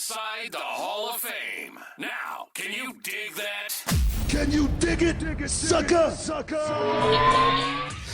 inside the Hall of Fame. Now, can you dig that? Can you dig it, sucker?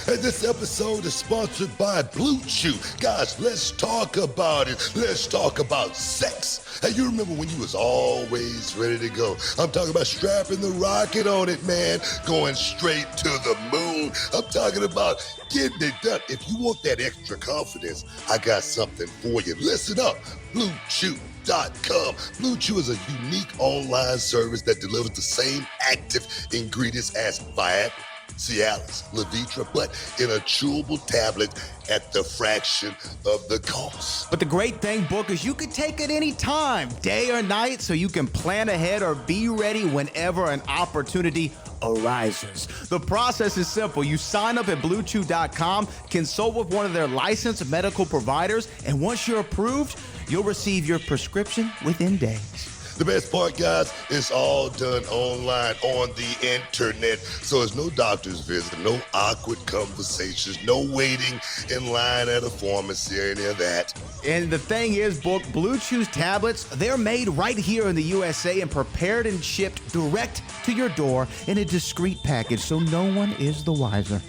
And this episode is sponsored by Blue Chew. Guys, let's talk about it. Let's talk about sex. Hey, you remember when you was always ready to go? I'm talking about strapping the rocket on it, man. Going straight to the moon. I'm talking about getting it done. If you want that extra confidence, I got something for you. Listen up, BlueChew.com. Blue Chew is a unique online service that delivers the same active ingredients as Viagra, Cialis, Levitra, but in a chewable tablet at the fraction of the cost. But the great thing, Book, is you can take it any time, day or night, so you can plan ahead or be ready whenever an opportunity arises. The process is simple. You sign up at BlueChew.com, consult with one of their licensed medical providers, and once you're approved, you'll receive your prescription within days. The best part, guys, it's all done online on the internet. So there's no doctor's visit, no awkward conversations, no waiting in line at a pharmacy or any of that. And the thing is, Book, Blue Chew's tablets, they're made right here in the USA and prepared and shipped direct to your door in a discreet package, so no one is the wiser.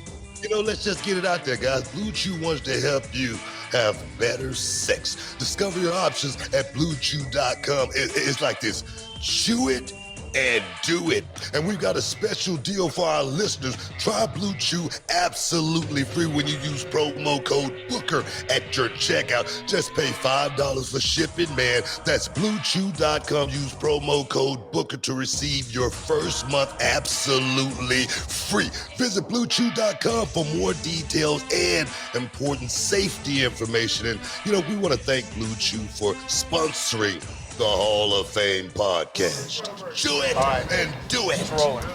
You know, let's just get it out there, guys. Blue Chew wants to help you have better sex. Discover your options at BlueChew.com. It's like this: chew it and do it. And we've got a special deal for our listeners. Try Blue Chew absolutely free when you use promo code Booker at your checkout. Just pay $5 for shipping, man. That's BlueChew.com. Use promo code Booker to receive your first month absolutely free. Visit BlueChew.com for more details and important safety information. And, you know, we want to thank Blue Chew for sponsoring the Hall of Fame podcast. Chew it and do it. It's rolling.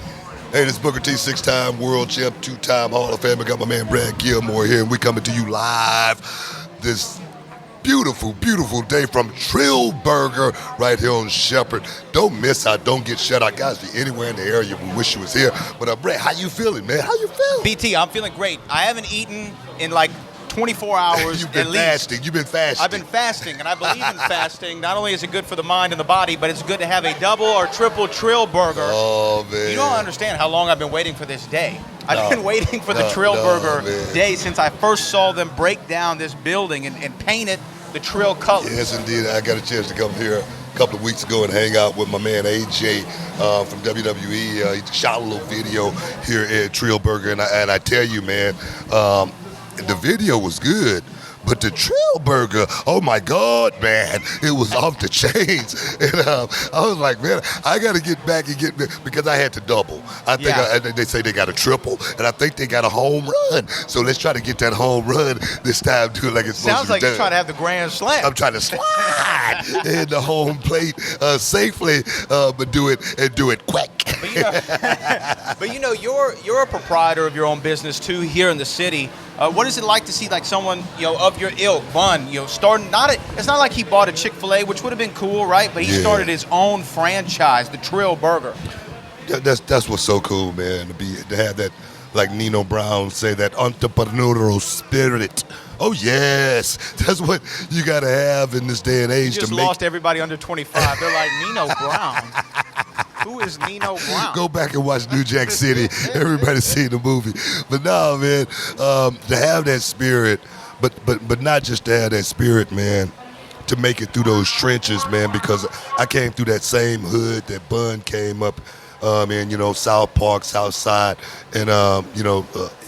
Hey, this is Booker T, 6-time world champ, 2-time Hall of Fame. I got my man Brad Gilmore here, and we coming to you live this beautiful, beautiful day from Trill Burger right here on Shepherd. Don't miss out. Don't get shut out. Guys, if you're anywhere in the area, we wish you was here. But Brad, how you feeling, man? How you feeling? BT, I'm feeling great. I haven't eaten in like 24 hours You've been at least. fasting. You've been fasting. I've been fasting, and I believe in fasting. Not only is it good for the mind and the body, but it's good to have a double or triple Trill Burger. Oh, man. You don't understand how long I've been waiting for this day. I've been waiting for the Trill Burger day since I first saw them break down this building and paint it the Trill colors. Yes, indeed. I got a chance to come here a couple of weeks ago and hang out with my man AJ from WWE. He shot a little video here at Trill Burger, and I tell you, man, the video was good, but the Trill Burger, oh my God, man, it was off the chains. And I was like, man, I got to get back and get, because I had to double. I think they say they got a triple, and I think they got a home run. So let's try to get that home run this time, do it like it's supposed to be done. Sounds like you're trying to have the grand slam. I'm trying to slide in the home plate safely, but do it quick. But you know, you're a proprietor of your own business too here in the city. What is it like to see like someone, you know, of your ilk, Bun, you know, starting it's not like he bought a Chick-fil-A, which would have been cool, right? But he started his own franchise, the Trill Burger. That's what's so cool, man, to have that, like Nino Brown say, that entrepreneurial spirit. Oh yes, that's what you gotta have in this day and age. You just lost everybody under 25. They're like, Nino Brown. Who is Nino Brown? Go back and watch New Jack City. Everybody's seen the movie. But no, man, to have that spirit, but not just to have that spirit, man, to make it through those trenches, man, because I came through that same hood that Bun came up in, you know, South Park, South Side, and, you know,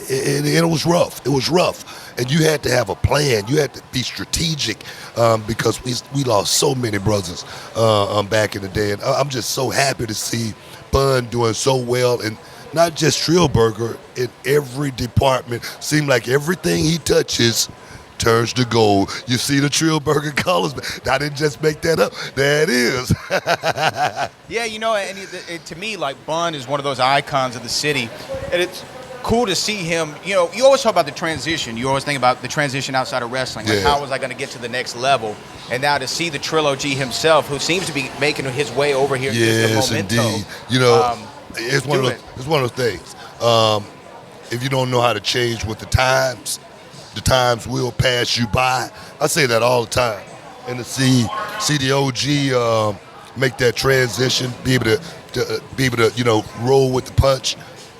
it was rough. It was rough. And you had to have a plan. You had to be strategic because we lost so many brothers back in the day. And I'm just so happy to see Bun doing so well, and not just Trill Burger, in every department. Seemed like everything he touches turns to gold. You see the Trill Burger colors? I didn't just make that up. There it is. Yeah, you know, and to me, like, Bun is one of those icons of the city. And it's cool to see him. You know, you always talk about the transition. You always think about the transition outside of wrestling. Like, how was I going to get to the next level? And now to see the Trilogy himself, who seems to be making his way over here. Yes, indeed. You know, it's one of those things. If you don't know how to change with the times will pass you by. I say that all the time. and to see the OG make that transition, be able to roll with the punch,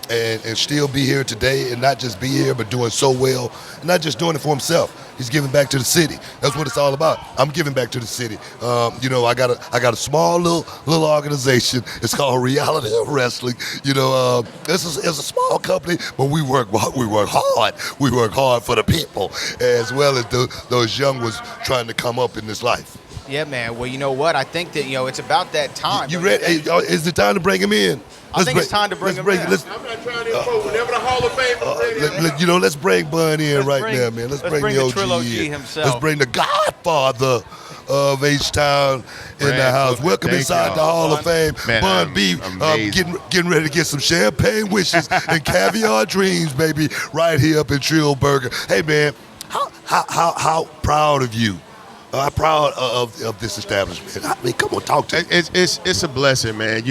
and still be here today, and not just be here, but doing so well, and not just doing it for himself. He's giving back to the city. That's what it's all about. I'm giving back to the city. I got a small little organization. It's called Reality of Wrestling. It's a small company, but we work hard. We work hard for the people, as well as those young ones trying to come up in this life. Yeah, man. Well, you know what? I think that it's about that time. You ready? Is it time to bring him in? I think it's time to bring him in. I'm not trying to impose. Whenever the Hall of Fame is ready, let's bring Bun in now, man. Let's bring the Trill OG in. in. Himself. Let's bring the Godfather of H-Town in the house. Welcome inside the Hall of Fame. Man, Bun B, getting ready to get some champagne wishes and caviar dreams, baby, right here up in Trill Burger. Hey, man, how proud of you? I'm proud of this establishment. I mean, come on, talk to me. it's a blessing, man.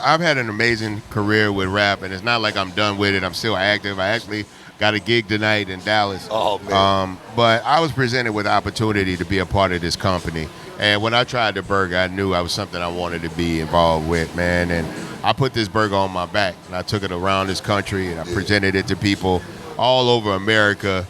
I've had an amazing career with rap, and it's not like I'm done with it. I'm still active. I actually got a gig tonight in Dallas. Oh, man. But I was presented with the opportunity to be a part of this company. And when I tried the burger, I knew I was something I wanted to be involved with, man. And I put this burger on my back, and I took it around this country, and I presented it to people all over America.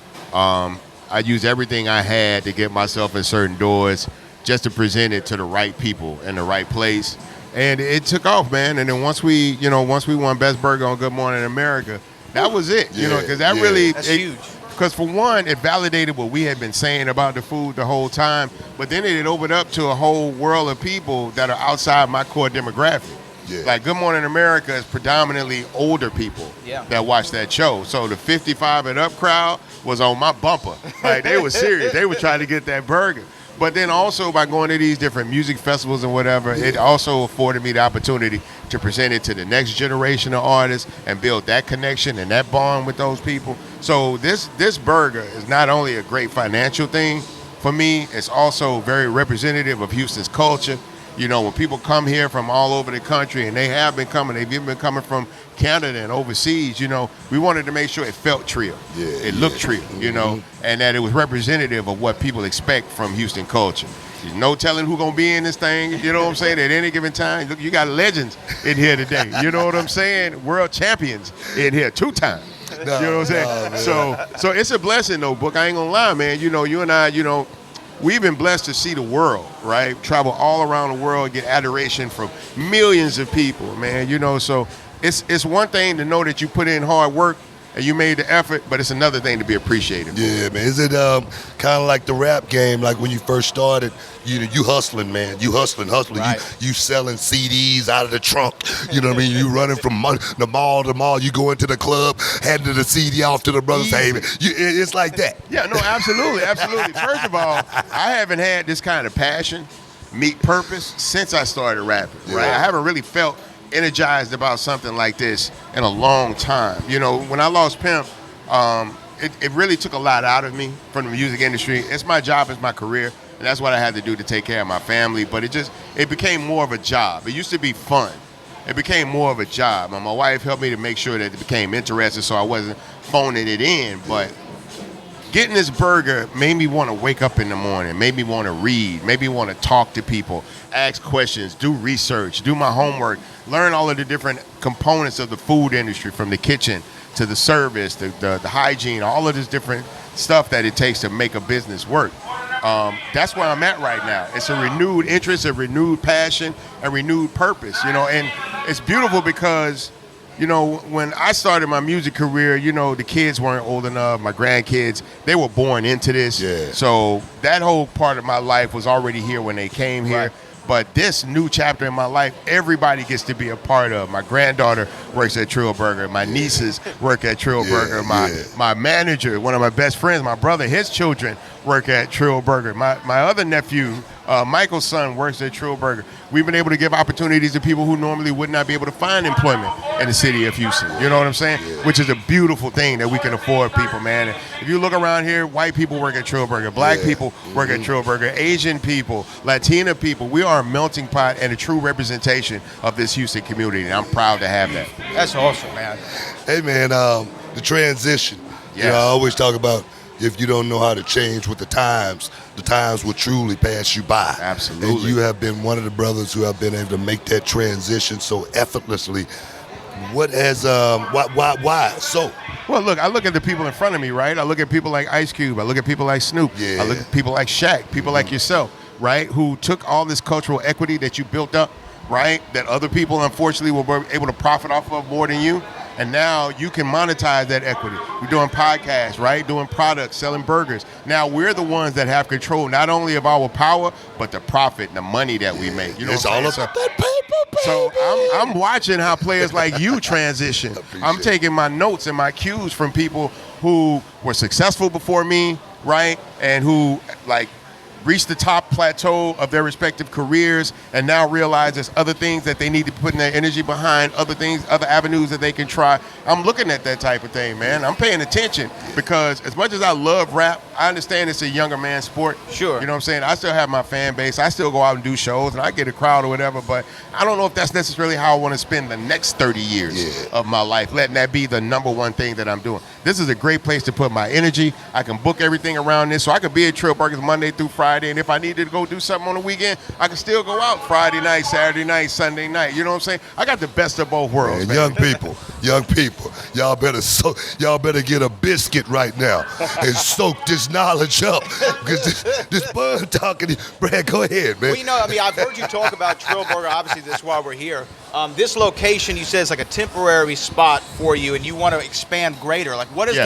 I used everything I had to get myself in certain doors just to present it to the right people in the right place. And it took off, man. And then once we won Best Burger on Good Morning America, that was it. Because that's huge. Because for one, it validated what we had been saying about the food the whole time, but then it opened up to a whole world of people that are outside my core demographic. Yeah. Like Good Morning America is predominantly older people that watch that show. So the 55 and up crowd was on my bumper. Like they were serious. They were trying to get that burger. But then also by going to these different music festivals and whatever, it also afforded me the opportunity to present it to the next generation of artists and build that connection and that bond with those people. So this burger is not only a great financial thing for me, it's also very representative of Houston's culture. When people come here from all over the country, and they've even been coming from Canada and overseas, we wanted to make sure it felt Trill. Yeah, it looked Trill, and that it was representative of what people expect from Houston culture. There's no telling who's going to be in this thing, you know what I'm saying, at any given time. Look, you got legends in here today, you know what I'm saying? World champions in here 2 times. You know what I'm saying? So it's a blessing, though, Book. I ain't going to lie, man. You and I, we've been blessed to see the world, right? Travel all around the world, get adoration from millions of people, man. So it's one thing to know that you put in hard work and you made the effort, but it's another thing to be appreciated. Yeah, man. Is it kind of like the rap game, like when you first started? You hustling, man. You hustling. Right. You selling CDs out of the trunk. You know what I mean? You running from the mall to mall. You go into the club, handing the CD off to the brothers. Hey, it's like that. Yeah, no, absolutely. First of all, I haven't had this kind of passion, meet purpose, since I started rapping, right? Yeah. I haven't really felt energized about something like this in a long time. When I lost Pimp, it really took a lot out of me from the music industry. It's my job, it's my career, and that's what I had to do to take care of my family. But it became more of a job. It used to be fun. It became more of a job. And my wife helped me to make sure that it became interesting so I wasn't phoning it in. But getting this burger made me want to wake up in the morning, made me want to read, made me want to talk to people, ask questions, do research, do my homework, learn all of the different components of the food industry, from the kitchen to the service, the hygiene, all of this different stuff that it takes to make a business work. That's where I'm at right now. It's a renewed interest, a renewed passion, a renewed purpose, and it's beautiful because when I started my music career, the kids weren't old enough. My grandkids, they were born into this. Yeah. So that whole part of my life was already here when they came here. Right. But this new chapter in my life, everybody gets to be a part of. My granddaughter works at Trill Burger. My nieces work at Trill Burger. My manager, one of my best friends, my brother, his children work at Trill Burger. My other nephew, Michael's son, works at Trill Burger. We've been able to give opportunities to people who normally would not be able to find employment in the city of Houston. You know what I'm saying? Yeah. Which is a beautiful thing that we can afford people, man. And if you look around here, white people work at Trill Burger, black people work at Trill Burger, Asian people, Latina people. We are a melting pot and a true representation of this Houston community, and I'm proud to have that. That's awesome, man. Hey, man, the transition. Yes. I always talk about, if you don't know how to change with the times will truly pass you by. Absolutely. And you have been one of the brothers who have been able to make that transition so effortlessly. What has why so? Well, look, I look at the people in front of me, right? I look at people like Ice Cube. I look at people like Snoop. Yeah. I look at people like Shaq, people like yourself, right? Who took all this cultural equity that you built up, right? That other people, unfortunately, were able to profit off of more than you. And now you can monetize that equity. We're doing podcasts, right? Doing products, selling burgers. Now we're the ones that have control not only of our power, but the profit and the money that we make. You know It's what I'm all saying? about that paper, baby. So I'm watching how players like you transition. I'm taking my notes and my cues from people who were successful before me, right? And who like reached the top plateau of their respective careers and now realize there's other things that they need to put in their energy behind, other things, other avenues that they can try. I'm looking at that type of thing, man. I'm paying attention because as much as I love rap, I understand it's a younger man's sport. Sure. You know what I'm saying? I still have my fan base. I still go out and do shows and I get a crowd or whatever, but I don't know if that's necessarily how I want to spend the next 30 years of my life, letting that be the number one thing that I'm doing. This is a great place to put my energy. I can book everything around this, so I could be at Trill Burgers Monday through Friday, and if I needed to go do something on the weekend, I can still go out Friday night, Saturday night, Sunday night. You know what I'm saying? I got the best of both worlds, man. Young people, y'all better get a biscuit right now and soak this knowledge up because this Bun talking. Brad, go ahead, man. Well, you know, I mean, I've heard you talk about Trill Burger. Obviously, this is why we're here. This location, you said, is like a temporary spot for you, and you want to expand greater. Like, what is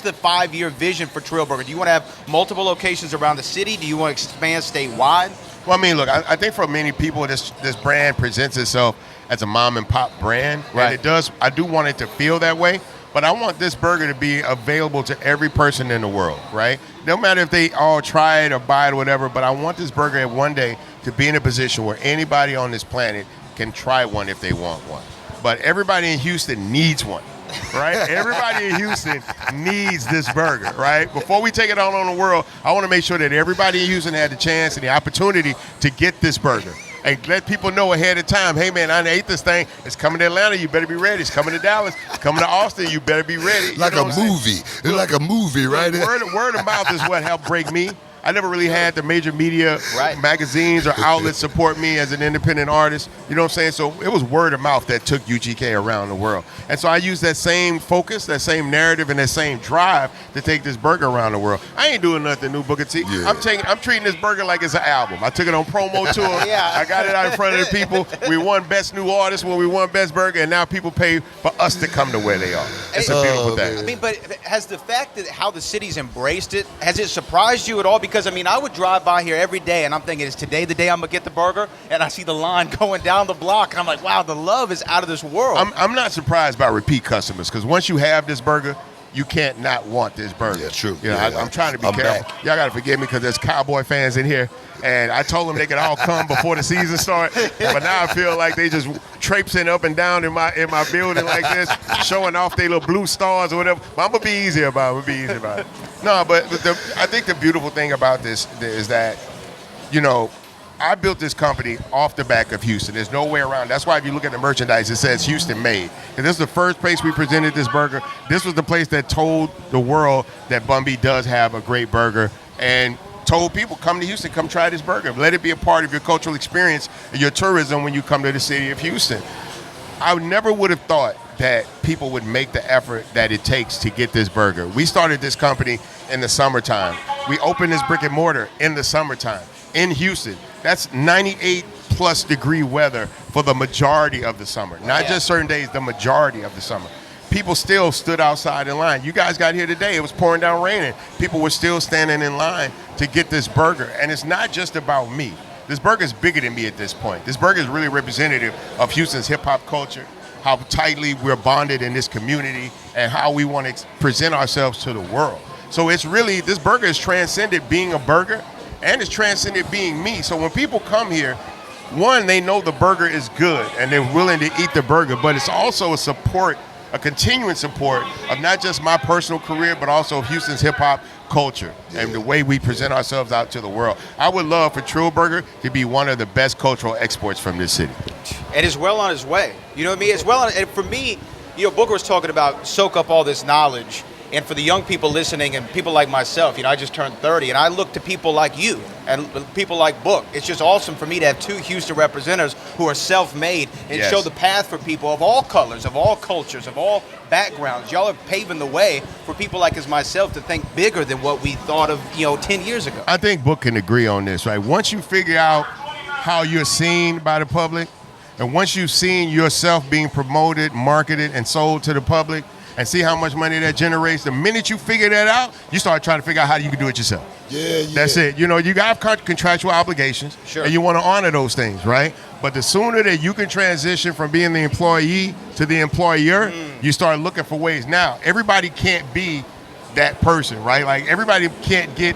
the 5-year vision for Trill Burger? Do you want to have multiple locations around the city? Do you want to expand statewide? Well, I mean, look, I think for many people, this brand presents itself as a mom and pop brand, Right. and it does. I do want it to feel that way, but I want this burger to be available to every person in the world, right? No matter if they all try it or buy it or whatever, but I want this burger one day to be in a position where anybody on this planet can try one if they want one. But everybody in Houston needs one. Right? Everybody in Houston needs this burger, right? Before we take it out on the world, I want to make sure that everybody in Houston had the chance and the opportunity to get this burger. And let people know ahead of time, hey man, I ate this thing. It's coming to Atlanta, you better be ready. It's coming to Dallas, it's coming to Austin, you better be ready. Like a movie. It's like a movie, right? Word of mouth is what helped break me. I never really had the major media magazines or outlets support me as an independent artist. You know what I'm saying? So it was word of mouth that took UGK around the world. And so I use that same focus, that same narrative, and that same drive to take this burger around the world. I ain't doing nothing new, Booker T. Yeah. I'm treating this burger like it's an album. I took it on promo tour. I got it out in front of the people. We won Best New Artist when we won Best Burger, and now people pay for us to come to where they are. It's a beautiful thing. I mean, but has the fact that how the city's embraced it, has it surprised you at all? Because, I mean, I would drive by here every day, and I'm thinking, is today the day I'm going to get the burger? And I see the line going down the block, and I'm like, wow, the love is out of this world. I'm not surprised by repeat customers, because once you have this burger, you can't not want this burger. Yeah, true. You know, Yeah, I'm trying to be careful. back. Y'all got to forgive me because there's Cowboy fans in here, and I told them they could all come before the season started, but now I feel like they just traipsing up and down in my building like this, showing off their little blue stars or whatever. But I'm going to be easy about it. No, but I think the beautiful thing about this is that, you know, I built this company off the back of Houston. There's no way around. That's why if you look at the merchandise, it says Houston made. And this is the first place we presented this burger. This was the place that told the world that Bun B does have a great burger and told people, come to Houston, come try this burger. Let it be a part of your cultural experience and your tourism when you come to the city of Houston. I never would have thought that people would make the effort that it takes to get this burger. We started this company in the summertime. We opened this brick and mortar in the summertime in Houston. That's 98 plus degree weather for the majority of the summer. Not just certain days, the majority of the summer. People still stood outside in line. You guys got here today, it was pouring down raining. People were still standing in line to get this burger. And it's not just about me. This burger is bigger than me at this point. This burger is really representative of Houston's hip hop culture, how tightly we're bonded in this community, and how we want to present ourselves to the world. So it's really, this burger is transcended being a burger, and it's transcended being me. So when people come here, one, they know the burger is good, and they're willing to eat the burger, but it's also a support, a continuing support of not just my personal career, but also Houston's hip hop culture and the way we present ourselves out to the world. I would love for Trillburger to be one of the best cultural exports from this city. And it's well on his way. You know what I mean? It's well on, and for me, you know, Booker was talking about soak up all this knowledge. And for the young people listening and people like myself, I just turned 30, and I look to people like you and people like Book. It's just awesome for me to have two Houston representatives who are self-made and show the path for people of all colors, of all cultures, of all backgrounds. Y'all are paving the way for people like as myself to think bigger than what we thought of, 10 years ago. I think Book can agree on this, right? Once you figure out how you're seen by the public, and once you've seen yourself being promoted, marketed, and sold to the public, and see how much money that generates, the minute you figure that out, you start trying to figure out how you can do it yourself. Yeah. That's it. You got contractual obligations, and you want to honor those things, right? But the sooner that you can transition from being the employee to the employer, you start looking for ways. Now, everybody can't be that person, right? Like, everybody can't get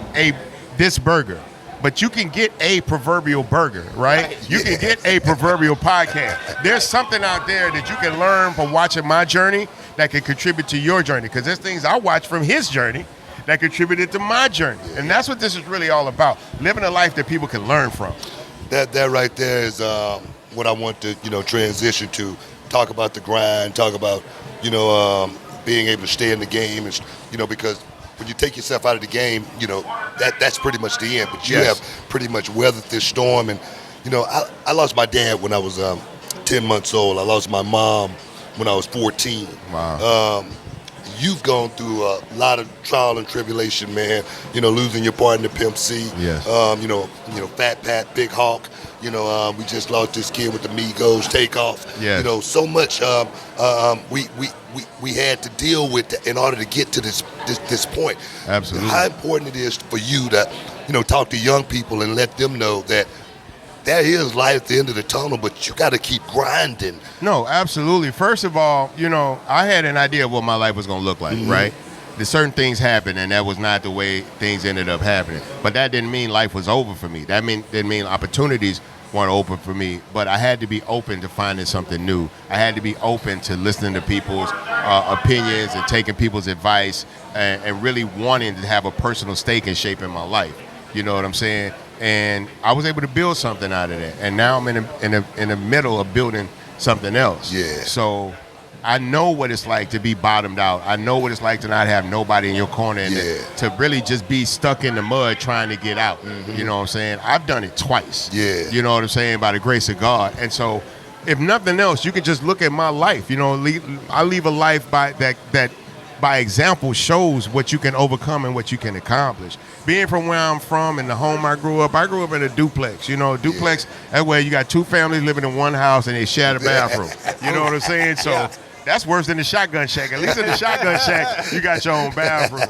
this burger, but you can get a proverbial burger, right? You can get a proverbial podcast. There's something out there that you can learn from watching my journey that can contribute to your journey, because there's things I watched from his journey that contributed to my journey. And that's what this is really all about, living a life that people can learn from. That right there is what I want to, transition to. Talk about the grind, talk about, being able to stay in the game, and, because when you take yourself out of the game, that's pretty much the end. But you have pretty much weathered this storm. And, I lost my dad when I was 10 months old. I lost my mom when I was 14. Wow. You've gone through a lot of trial and tribulation, man. Losing your partner, Pimp C. Yes. Fat Pat, Big Hawk. We just lost this kid with the Migos Takeoff. Yes. So much we had to deal with in order to get to this point. Absolutely. How important it is for you to, talk to young people and let them know that there is light at the end of the tunnel, but you got to keep grinding. No, absolutely. First of all, I had an idea of what my life was going to look like, right? There's certain things happened, and that was not the way things ended up happening. But that didn't mean life was over for me. Didn't mean opportunities weren't open for me. But I had to be open to finding something new. I had to be open to listening to people's opinions and taking people's advice and really wanting to have a personal stake in shaping my life. You know what I'm saying? And I was able to build something out of that. And now I'm in the middle of building something else. Yeah. So I know what it's like to be bottomed out. I know what it's like to not have nobody in your corner and to really just be stuck in the mud trying to get out. You know what I'm saying? I've done it twice. Yeah. You know what I'm saying? By the grace of God. And so if nothing else, you can just look at my life. I leave a life that by example shows what you can overcome and what you can accomplish. Being from where I'm from and the home I grew up in a duplex. Duplex, that way you got two families living in one house and they share the bathroom. You know what I'm saying? So that's worse than the shotgun shack. At least in the shotgun shack, you got your own bathroom.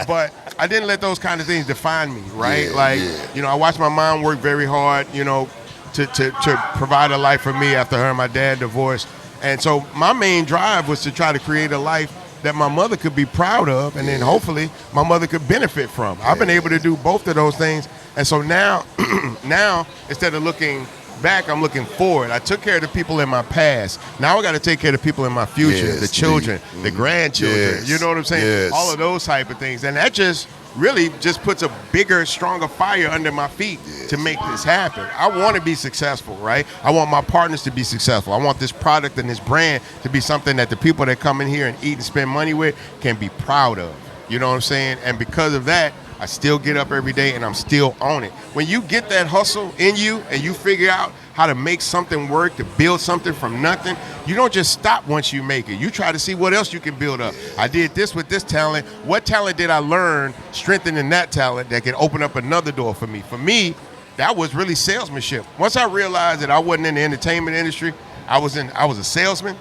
But I didn't let those kind of things define me, right? I watched my mom work very hard, to provide a life for me after her and my dad divorced. And so my main drive was to try to create a life that my mother could be proud of, and then hopefully my mother could benefit from. I've been able to do both of those things. And so now instead of looking back, I'm looking forward. I took care of the people in my past. Now I got to take care of the people in my future, the children, the grandchildren. You know what I'm saying? All of those type of things. And that just really just puts a bigger, stronger fire under my feet to make this happen. I want to be successful, right? I want my partners to be successful. I want this product and this brand to be something that the people that come in here and eat and spend money with can be proud of. You know what I'm saying? And because of that, I still get up every day and I'm still on it. When you get that hustle in you and you figure out how to make something work, to build something from nothing, you don't just stop once you make it. You try to see what else you can build up. I did this with this talent. What talent did I learn strengthening that talent that can open up another door for me? For me, that was really salesmanship. Once I realized that I wasn't in the entertainment industry, I was a salesman.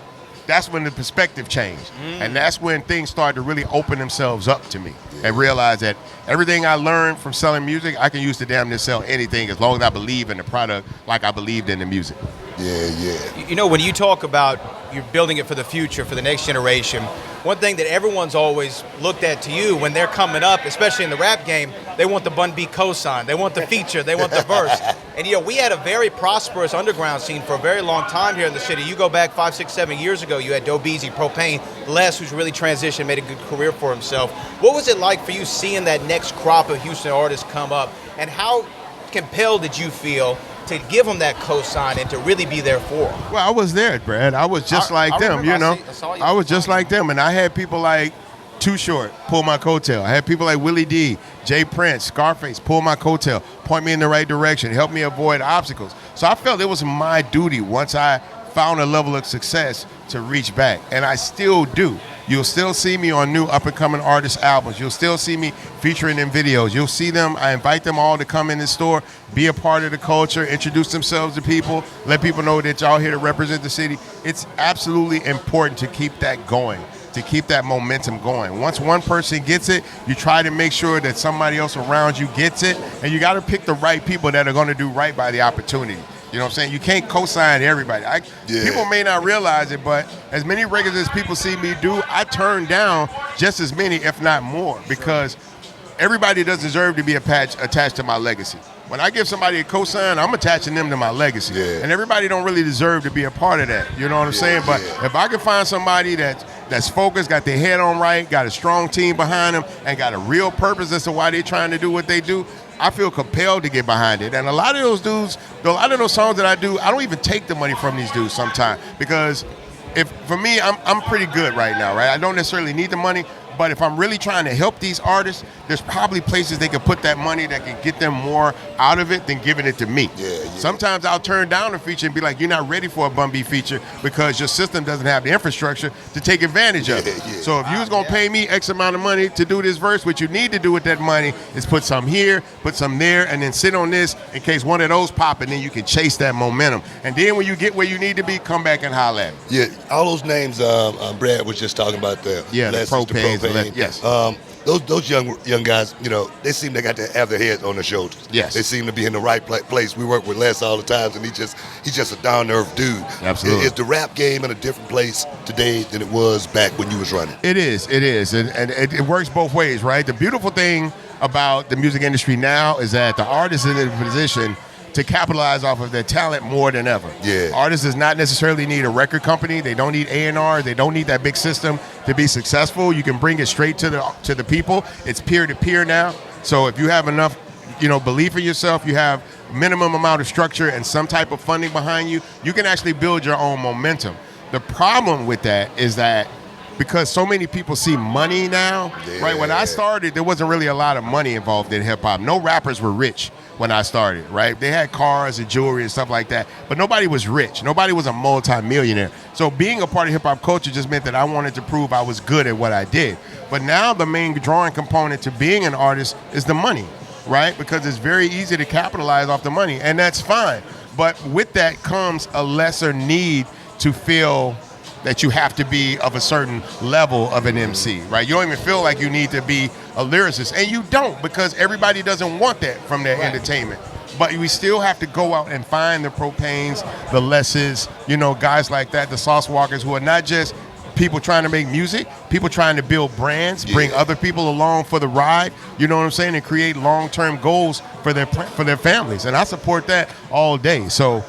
That's when the perspective changed. And that's when things started to really open themselves up to me and realize that everything I learned from selling music, I can use to damn near sell anything as long as I believe in the product like I believed in the music. Yeah. When you talk about you're building it for the future, for the next generation, one thing that everyone's always looked at to you when they're coming up, especially in the rap game, they want the Bun B cosign, they want the feature, they want the verse. And we had a very prosperous underground scene for a very long time here in the city. You go back 5, 6, 7 years ago, you had Doe Beezy, Propane, Les, who's really transitioned, made a good career for himself. What was it like for you seeing that next crop of Houston artists come up, and how compelled did you feel to give them that cosign and to really be there for them? Well, I was there, Brad. I was just like them, I saw you. I was just like them, and I had people like Too Short pull my coattail. I had people like Willie D, Jay Prince, Scarface pull my coattail, point me in the right direction, help me avoid obstacles. So I felt it was my duty once I found a level of success to reach back, and I still do. You'll still see me on new up-and-coming artist albums. You'll still see me featuring in videos. You'll see them. I invite them all to come in the store, be a part of the culture, introduce themselves to people, let people know that y'all here to represent the city. It's absolutely important to keep that going, to keep that momentum going. Once one person gets it, you try to make sure that somebody else around you gets it, and you got to pick the right people that are going to do right by the opportunity. You know what I'm saying? You can't co-sign everybody. People may not realize it, but as many records as people see me do, I turn down just as many, if not more, because everybody doesn't deserve to be attached to my legacy. When I give somebody a co-sign, I'm attaching them to my legacy. Yeah. And everybody don't really deserve to be a part of that. You know what I'm saying? But if I can find somebody that's focused, got their head on right, got a strong team behind them, and got a real purpose as to why they're trying to do what they do, I feel compelled to get behind it. And a lot of those dudes, a lot of those songs that I do, I don't even take the money from these dudes sometimes, because for me, I'm pretty good right now, right? I don't necessarily need the money, but if I'm really trying to help these artists, there's probably places they can put that money that can get them more out of it than giving it to me. Sometimes I'll turn down a feature and be like, you're not ready for a Bun B feature because your system doesn't have the infrastructure to take advantage of it. So if you was going to pay me X amount of money to do this verse, what you need to do with that money is put some here, put some there, and then sit on this in case one of those pop, and then you can chase that momentum. And then when you get where you need to be, come back and holler at me. Yeah, all those names Brad was just talking about there. Yeah, the propane. Yes. Those young guys, you know, they seem they got to have their heads on their shoulders. Yes. They seem to be in the right place. We work with Les all the time, and he's just a down-to-earth dude. Absolutely. Is the rap game in a different place today than it was back when you was running? It is, and it works both ways, right? The beautiful thing about the music industry now is that the artist is in a position to capitalize off of their talent more than ever. Yeah. Artists does not necessarily need a record company. They don't need A&R. They don't need that big system to be successful. You can bring it straight to the people. It's peer-to-peer now. So if you have enough, belief in yourself, you have minimum amount of structure and some type of funding behind you, you can actually build your own momentum. The problem with that is that because so many people see money now, right? When I started, there wasn't really a lot of money involved in hip-hop. No rappers were rich when I started, right? They had cars and jewelry and stuff like that, but nobody was rich. Nobody was a multi-millionaire. So being a part of hip-hop culture just meant that I wanted to prove I was good at what I did. But now the main drawing component to being an artist is the money, right? Because it's very easy to capitalize off the money, and that's fine. But with that comes a lesser need to feel that you have to be of a certain level of an MC, right? You don't even feel like you need to be a lyricist, and you don't, because everybody doesn't want that from their entertainment. But we still have to go out and find the Propanes, the Lesses, guys like that, the Sauce Walkers, who are not just people trying to make music, people trying to build brands, bring other people along for the ride, you know what I'm saying, and create long-term goals for their families. And I support that all day. So,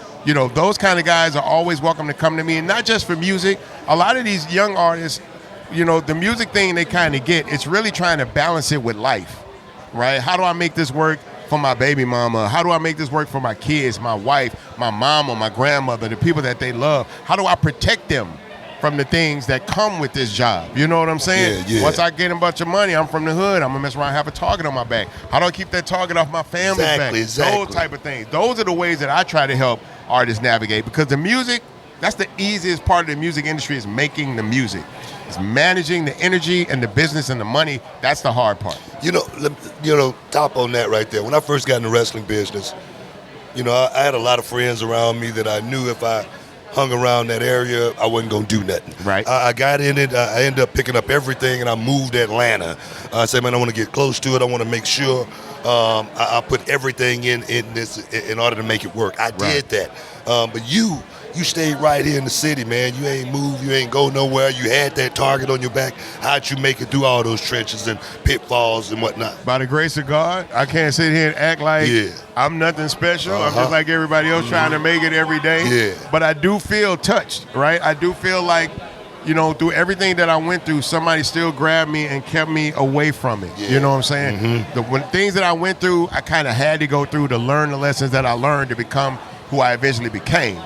those kind of guys are always welcome to come to me, and not just for music. A lot of these young artists, the music thing they kind of get, it's really trying to balance it with life, right? How do I make this work for my baby mama? How do I make this work for my kids, my wife, my mama, my grandmother, the people that they love? How do I protect them from the things that come with this job? You know what I'm saying? Yeah. Once I get a bunch of money, I'm from the hood, I'm gonna mess around and have a target on my back. How do I keep that target off my family's back? Exactly. Those type of things. Those are the ways that I try to help artists navigate, because the music, that's the easiest part of the music industry, is making the music. It's managing the energy and the business and the money. That's the hard part. Top on that right there. When I first got in the wrestling business, I had a lot of friends around me that I knew if I hung around that area, I wasn't going to do nothing. Right. I got in it. I ended up picking up everything, and I moved to Atlanta. I said, man, I want to get close to it. I want to make sure I put everything in this in order to make it work. I did that. But you stayed right here in the city, man. You ain't moved. You ain't go nowhere. You had that target on your back. How'd you make it through all those trenches and pitfalls and whatnot? By the grace of God, I can't sit here and act like I'm nothing special. I'm just like everybody else trying to make it every day. Yeah. But I do feel touched, right? I do feel like, through everything that I went through, somebody still grabbed me and kept me away from it. Yeah. You know what I'm saying? Mm-hmm. The things that I went through, I kind of had to go through to learn the lessons that I learned to become who I eventually became.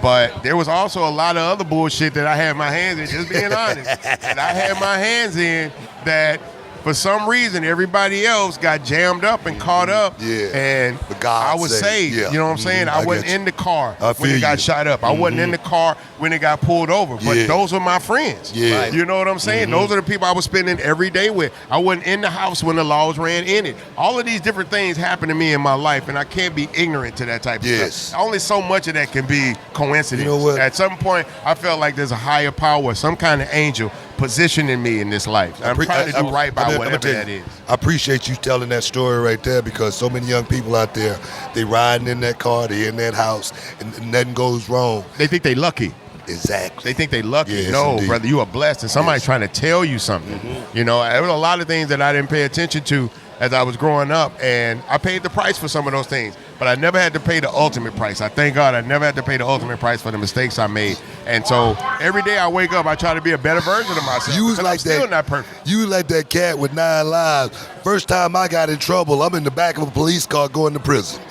But there was also a lot of other bullshit that I had my hands in, just being honest. And I had my hands in that for some reason everybody else got jammed up and caught up. Yeah. And I was saved. Yeah. You know what I'm saying? I wasn't in the car when it got shot up. I wasn't in the car when it got pulled over. But those are my friends. Yeah. You know what I'm saying? Those are the people I was spending every day with. I wasn't in the house when the laws ran in it. All of these different things happen to me in my life, and I can't be ignorant to that type of stuff. Only so much of that can be coincidence. You know what? At some point, I felt like there's a higher power, some kind of angel positioning me in this life. I'm trying to do right by whatever that is. I appreciate you telling that story right there, because so many young people out there, they riding in that car, they in that house, and nothing goes wrong. They think they lucky. Exactly. They think they lucky. Yes, no, indeed. brother, you are blessed, and somebody's trying to tell you something. You know, there was a lot of things that I didn't pay attention to as I was growing up, and I paid the price for some of those things, but I never had to pay the ultimate price. I thank God I never had to pay the ultimate price for the mistakes I made. And so every day I wake up, I try to be a better version of myself. You was like I'm still that. not perfect. You was like that cat with 9 lives. First time I got in trouble, I'm in the back of a police car going to prison.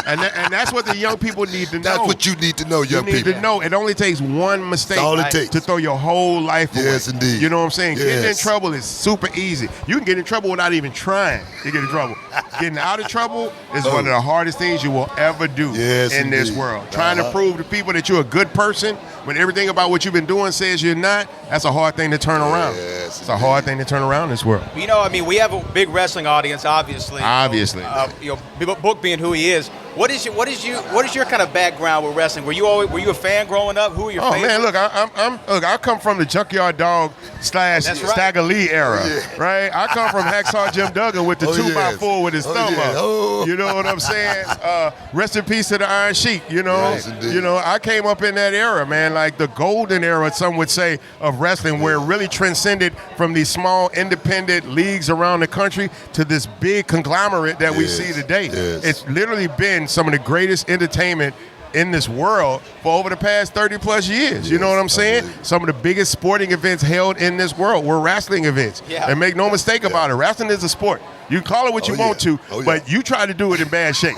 And that's what the young people need to know. That's what you need to know, young people. You need to know it only takes one mistake all it takes to throw your whole life away. Yes, indeed. You know what I'm saying? Yes. Getting in trouble is super easy. You can get in trouble without even trying to get in trouble. Getting out of trouble is one of the hardest things you will ever do in this world. Trying to prove to people that you're a good person when everything about what you've been doing says you're not, that's a hard thing to turn around. Yes, it's a hard thing to turn around in this world. You know, I mean, we have a big wrestling audience, obviously. Obviously. You know, Book being who he is. What is your kind of background with wrestling? Were you a fan growing up? Who were your favorites? Man, look, I come from the Junkyard Dog / Stagger Lee era, right? I come from Hacksaw Jim Duggan with the 2x4 with his thumb up. You know what I'm saying? Rest in peace to the Iron Sheik. You know, I came up in that era, man, like the golden era, some would say, of wrestling, where it really transcended from these small independent leagues around the country to this big conglomerate that we see today. It's literally been some of the greatest entertainment in this world for over the past 30 plus years. You know what I'm saying? Some of the biggest sporting events held in this world were wrestling events. And make no mistake about it, wrestling is a sport. You can call it what you want to, but you try to do it in bad shape.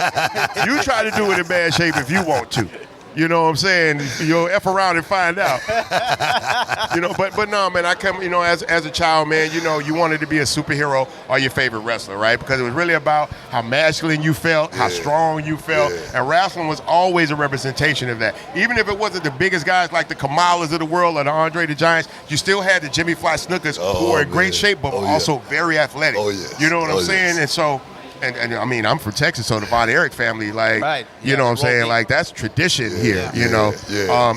You try to do it in bad shape if you want to. You know what I'm saying? You'll F around and find out. But no, man, I come, as a child, man, you wanted to be a superhero or your favorite wrestler, right? Because it was really about how masculine you felt, how strong you felt, and wrestling was always a representation of that. Even if it wasn't the biggest guys like the Kamalas of the world or the Andre the Giants, you still had the Jimmy Fly Snookers who were in great shape, but also very athletic. You know what I'm saying? And so, and I mean, I'm from Texas, so the Von Erich family, like, you know what I'm saying? Like, that's tradition here,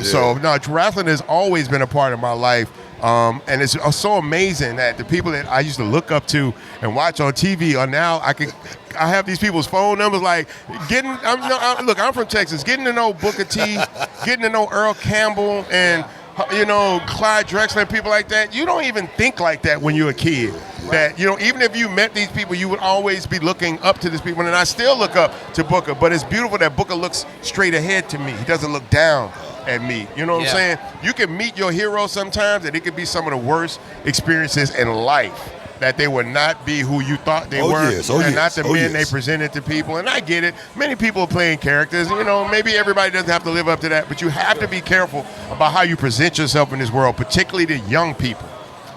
So, no, wrestling has always been a part of my life. And it's so amazing that the people that I used to look up to and watch on TV are now, I have these people's phone numbers, like, I'm from Texas, getting to know Booker T, getting to know Earl Campbell, and Clyde Drexler and people like that. You don't even think like that when you're a kid. That, even if you met these people, you would always be looking up to these people. And I still look up to Booker, but it's beautiful that Booker looks straight ahead to me. He doesn't look down at me. You know what I'm saying? You can meet your hero sometimes, and it could be some of the worst experiences in life. That they would not be who you thought they were, and not the men they presented to people. And I get it. Many people are playing characters. Maybe everybody doesn't have to live up to that, but you have to be careful about how you present yourself in this world, particularly to young people.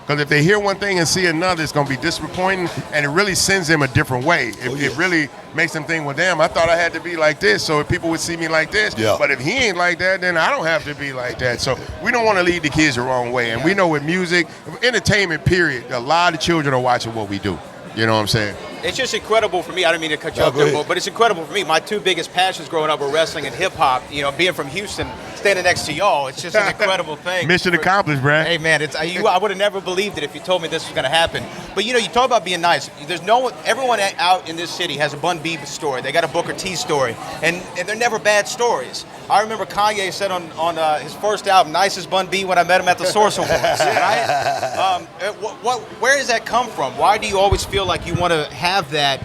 Because if they hear one thing and see another, it's going to be disappointing, and it really sends them a different way. It really makes them think, well, damn, I thought I had to be like this, so if people would see me like this. But if he ain't like that, then I don't have to be like that. So we don't want to lead the kids the wrong way. And we know with music, entertainment, period, a lot of children are watching what we do. You know what I'm saying? It's just incredible for me. I don't mean to cut you off there, but it's incredible for me. My two biggest passions growing up were wrestling and hip-hop. Being from Houston, standing next to y'all, it's just an incredible thing. Mission accomplished, Brad. Hey, man, I would have never believed it if you told me this was going to happen. But, you talk about being nice. Everyone out in this city has a Bun B story. They got a Booker T story, and they're never bad stories. I remember Kanye said on his first album, nicest Bun B, when I met him at the Source Awards, right? Where does that come from? Why do you always feel like you want to have that,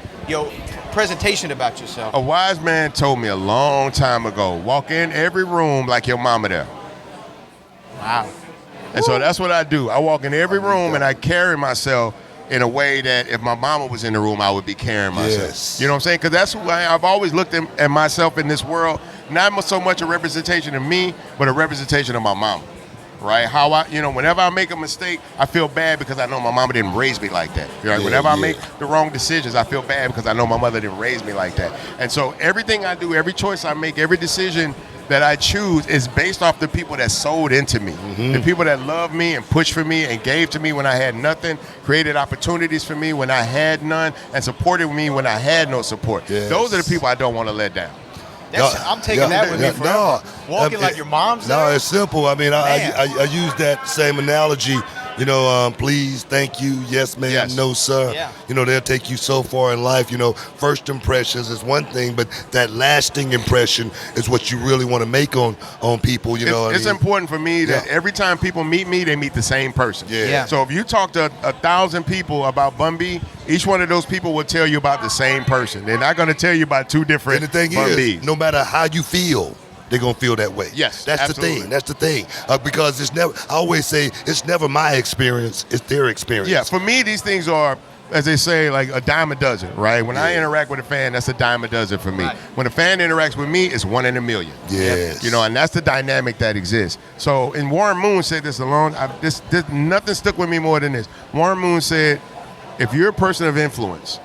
presentation about yourself? A wise man told me a long time ago, walk in every room like your mama there. Wow. And so that's what I do. I walk in every room and I carry myself in a way that if my mama was in the room, I would be carrying myself. You know what I'm saying? Because that's who I've always looked at myself in this world not so much a representation of me, but a representation of my mama. Right? How whenever I make a mistake, I feel bad because I know my mama didn't raise me like that. Right? Whenever I make the wrong decisions, I feel bad because I know my mother didn't raise me like that. And so everything I do, every choice I make, every decision that I choose is based off the people that sold into me, the people that loved me and pushed for me and gave to me when I had nothing, created opportunities for me when I had none, and supported me when I had no support. Yes. Those are the people I don't want to let down. I'm taking that with me forever. Walking like your mom's there? No, it's simple. I mean, I use that same analogy. Please, thank you, yes, ma'am, Yes. no, sir. Yeah. They'll take you so far in life. First impressions is one thing, but that lasting impression is what you really want to make on people. It's important for me that every time people meet me, they meet the same person. Yeah. So if you talk to 1,000 people about Bun B, each one of those people will tell you about the same person. They're not going to tell you about two different And the thing Bun is, Bs. no matter how you feel, they're going to feel that way. Yes, That's absolutely. the thing. That's the thing. Because it's never, I always say, it's never my experience, it's their experience. Yeah, for me, these things are, as they say, like a dime a dozen, right? When I interact with a fan, that's a dime a dozen for me. Right. When a fan interacts with me, it's 1 in a million. Yes. And that's the dynamic that exists. So, and Warren Moon said this alone, nothing stuck with me more than this. Warren Moon said, if you're a person of influence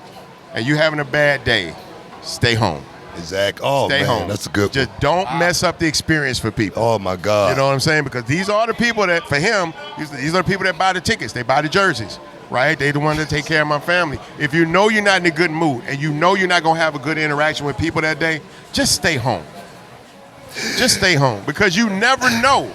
and you're having a bad day, stay home. Exactly. Oh, Stay man, home. that's a good Just one. don't mess up the experience for people. Oh, my God. You know what I'm saying? Because these are the people that, for him, these are the people that buy the tickets. They buy the jerseys, right? They the ones that take care of my family. If you know you're not in a good mood and you know you're not going to have a good interaction with people that day, just stay home. Just stay home because you never know.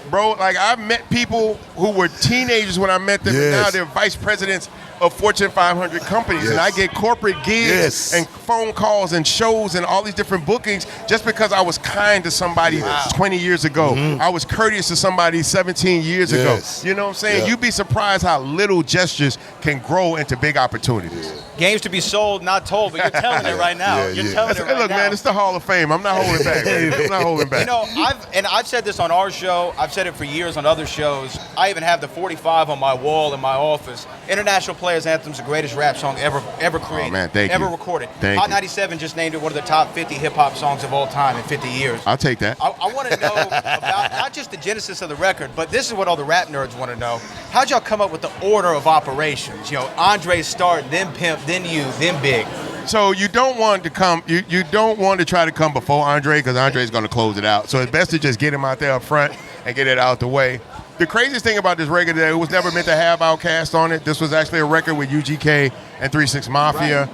Bro, like I've met people who were teenagers when I met them, and now Yes. they're vice presidents of Fortune 500 companies. And Yes. I get corporate gigs Yes. and phone calls and shows and all these different bookings just because I was kind to somebody 20 years ago. I was courteous to somebody 17 years ago. Yes. You know what I'm saying? Yeah. You'd be surprised how little gestures can grow into big opportunities. Games to be sold, not told, but you're telling it right now. Yeah, You're yeah. telling it Hey, right look, now. man, it's the Hall of Fame. I'm not holding back, man. I'm not holding back. I've said this on our show. I've said it for years on other shows. I even have the 45 on my wall in my office. International Players Anthem's the greatest rap song ever created. Oh, man, thank ever you. recorded. Thank Hot you. 97 just named it one of the top 50 hip-hop songs of all time in 50 years. I'll take that. I want to know about not just the genesis of the record, but this is what all the rap nerds want to know. How'd y'all come up with the order of operations? Andre start, then Pimp, then you, then Big. So you don't want to come. You don't want to try to come before Andre because Andre's going to close it out. So it's best to just get him out there up front and get it out the way. The craziest thing about this record is that it was never meant to have Outkast on it. This was actually a record with UGK and 3 6 Mafia.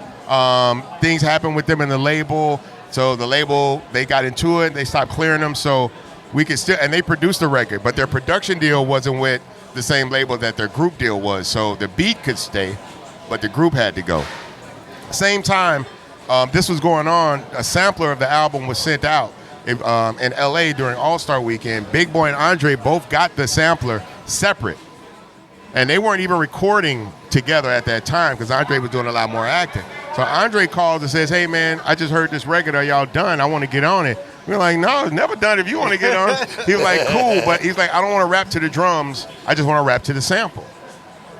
Things happened with them in the label. So the label, they got into it. They stopped clearing them. So we could still, and they produced the record, but their production deal wasn't with the same label that their group deal was. So the beat could stay, but the group had to go. Same time, this was going on, a sampler of the album was sent out in LA during All-Star Weekend. Big Boy and Andre both got the sampler separate. And they weren't even recording together at that time because Andre was doing a lot more acting. So Andre calls and says, hey, man, I just heard this record. Are y'all done? I want to get on it. We're like, no, it's never done if you want to get on it. He was like, cool. But he's like, I don't want to rap to the drums. I just want to rap to the sample.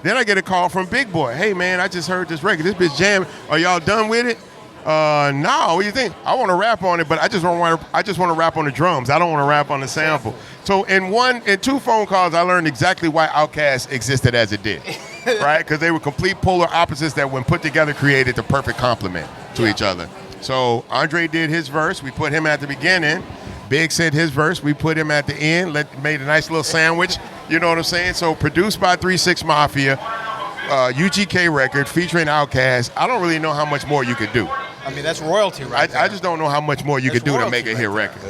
Then I get a call from Big Boy. Hey, man, I just heard this record. This bitch jamming. Are y'all done with it? No, what do you think? I want to rap on it, but I just want to rap on the drums. I don't want to rap on the sample. So in 2 phone calls, I learned exactly why Outkast existed as it did, right? Because they were complete polar opposites that, when put together, created the perfect complement to each other. So Andre did his verse. We put him at the beginning. Big said his verse. We put him at the end. Made a nice little sandwich. You know what I'm saying? So produced by 3 6 Mafia, UGK record featuring Outkast. I don't really know how much more you could do. I mean, that's royalty, right? I just don't know how much more you That's could do to royalty make a hit right record.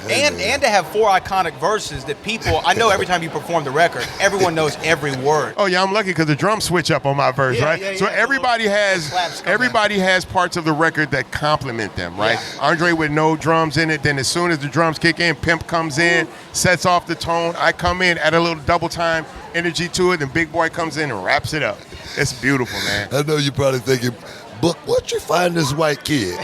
And to have 4 iconic verses that people, I know every time you perform the record, everyone knows every word. Oh yeah, I'm lucky because the drums switch up on my verse, Yeah, right? yeah, So yeah. everybody Slaps come has parts of the record that complement them, right? Yeah. Andre with no drums in it. Then as soon as the drums kick in, Pimp comes in, sets off the tone. I come in, add a little double time energy to it, and Big Boy comes in and wraps it up. It's beautiful, man. I know you're probably thinking, Book, where'd you find this white kid?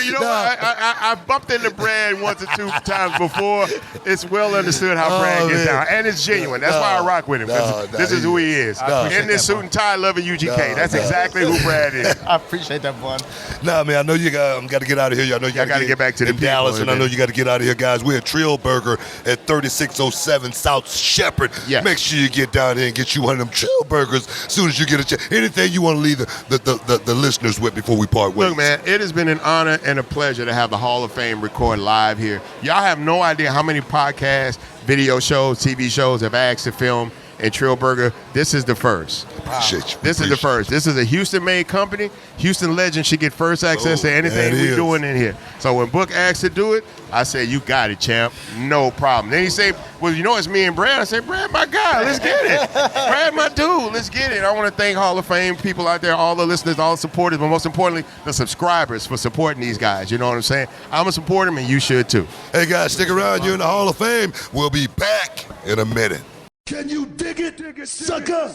You know what? I bumped into Brad once or two times before. It's well understood how Brad gets down. And it's genuine. That's why I rock with him. This is who he is. In this suit and tie, loving UGK. That's exactly who Brad is. I appreciate that, Bun. Nah, man, I know you got to get out of here. I know you got to get back to the Dallas, and I know you got to get out of here, guys. We're at Trill Burger at 3607 South Shepherd. Yes. Make sure you get down here and get you one of them Trill Burgers as soon as you get a chance. Anything you want to leave the listeners with before we part ways? Look, man, it has been an honor and a pleasure to have the Hall of Fame record live here. Y'all have no idea how many podcasts, video shows, TV shows have asked to film in Trill Burger. This is the first. Appreciate you. This is the first. This is a Houston-made company. Houston legends should get first access to anything we're doing in here. So when Book asked to do it, I said, you got it, champ. No problem. Then he said, well, you know it's me and Brad. I said, Brad, my guy, let's get it. Brad, my dude, let's get it. I want to thank Hall of Fame people out there, all the listeners, all the supporters, but most importantly, the subscribers for supporting these guys. You know what I'm saying? I'm going to support them, and you should too. Hey, guys, stick around. You're in the Hall of Fame. We'll be back in a minute. Can you dig it, sucker?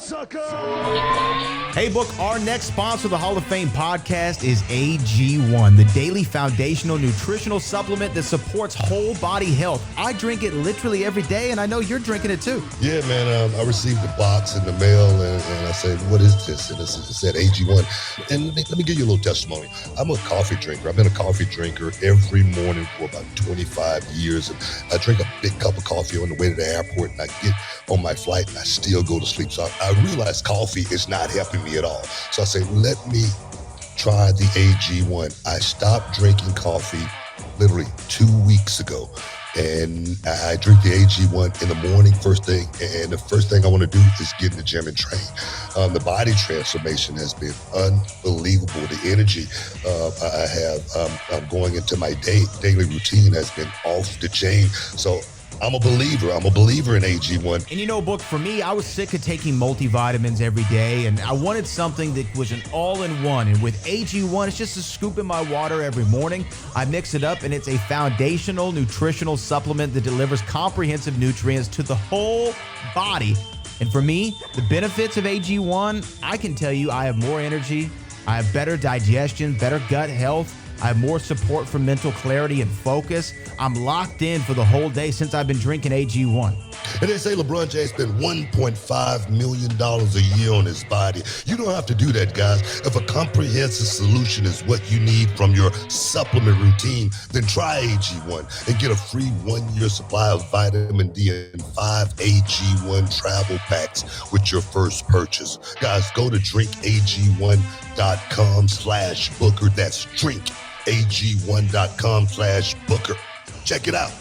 Hey, Book, our next sponsor of the Hall of Fame podcast is AG1, the daily foundational nutritional supplement that supports whole body health. I drink it literally every day, and I know you're drinking it too. Yeah, man, I received a box in the mail, and I said, what is this? And it said AG1. And let me give you a little testimony. I'm a coffee drinker. I've been a coffee drinker every morning for about 25 years. And I drink a big cup of coffee on the way to the airport, and I get on my flight, and I still go to sleep. So I realized coffee is not helping me at all. So I say, let me try the AG1. I stopped drinking coffee literally 2 weeks ago. And I drink the AG1 in the morning, first thing. And the first thing I want to do is get in the gym and train. The body transformation has been unbelievable. The energy I have going into my daily routine has been off the chain. So I'm a believer. I'm a believer in AG1. And you know, Book, for me, I was sick of taking multivitamins every day, and I wanted something that was an all-in-one. And with AG1, it's just a scoop in my water every morning. I mix it up, and it's a foundational nutritional supplement that delivers comprehensive nutrients to the whole body. And for me, the benefits of AG1, I can tell you I have more energy, I have better digestion, better gut health, I have more support for mental clarity and focus. I'm locked in for the whole day since I've been drinking AG1. And they say LeBron James spent $1.5 million a year on his body. You don't have to do that, guys. If a comprehensive solution is what you need from your supplement routine, then try AG1 and get a free 1-year supply of vitamin D and 5 AG1 travel packs with your first purchase. Guys, go to drinkag1.com/Booker. That's drinkag1.com/Booker. Check it out.